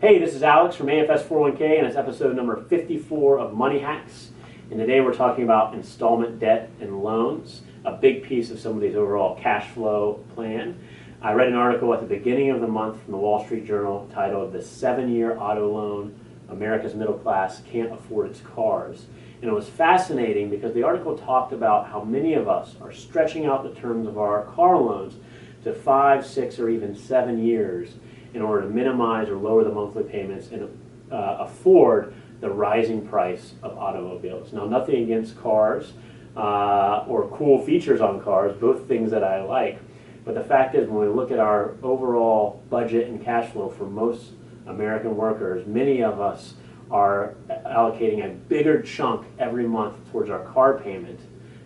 Hey, this is Alex from AFS 401k, and it's episode number 54 of Money Hacks. And today we're talking about installment debt and loans, a big piece of somebody's overall cash flow plan. I read an article at the beginning of the month from the Wall Street Journal titled "The 7-Year Auto Loan America's Middle Class Can't Afford Its Cars." And it was fascinating because the article talked about how many of us are stretching out the terms of our car loans to 5, 6, or even 7 years in order to minimize or lower the monthly payments and afford the rising price of automobiles. Now, nothing against cars or cool features on cars, both things that I like. But the fact is, when we look at our overall budget and cash flow for most American workers, many of us are allocating a bigger chunk every month towards our car payment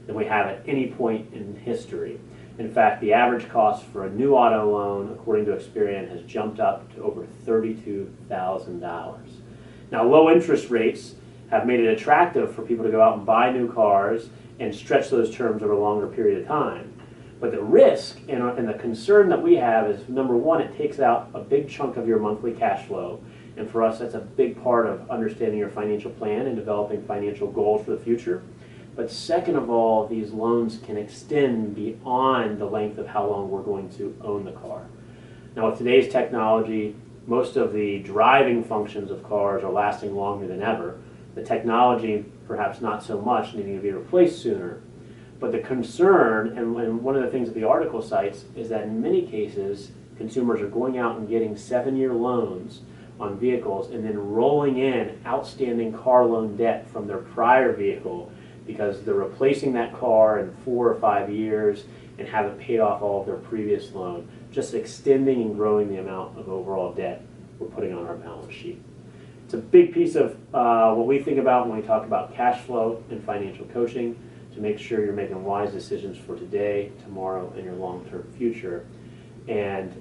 than we have at any point in history. In fact, the average cost for a new auto loan, according to Experian, has jumped up to over $32,000. Now, low interest rates have made it attractive for people to go out and buy new cars and stretch those terms over a longer period of time. But the risk and the concern that we have is, number one, it takes out a big chunk of your monthly cash flow. And for us, that's a big part of understanding your financial plan and developing financial goals for the future. But second of all, these loans can extend beyond the length of how long we're going to own the car. Now, with today's technology, most of the driving functions of cars are lasting longer than ever. The technology, perhaps not so much, needing to be replaced sooner. But the concern, and one of the things that the article cites, is that in many cases, consumers are going out and getting 7-year loans on vehicles and then rolling in outstanding car loan debt from their prior vehicle because they're replacing that car in 4 or 5 years and haven't paid off all of their previous loan, just extending and growing the amount of overall debt we're putting on our balance sheet. It's a big piece of what we think about when we talk about cash flow and financial coaching, to make sure you're making wise decisions for today, tomorrow, and your long-term future. And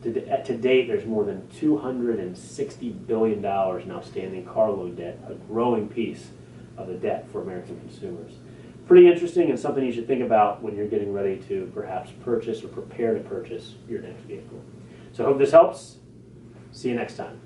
to date, there's more than $260 billion in outstanding car loan debt, a growing piece of the debt for American consumers. Pretty interesting, and something you should think about when you're getting ready to perhaps purchase or prepare to purchase your next vehicle. So I hope this helps. See you next time.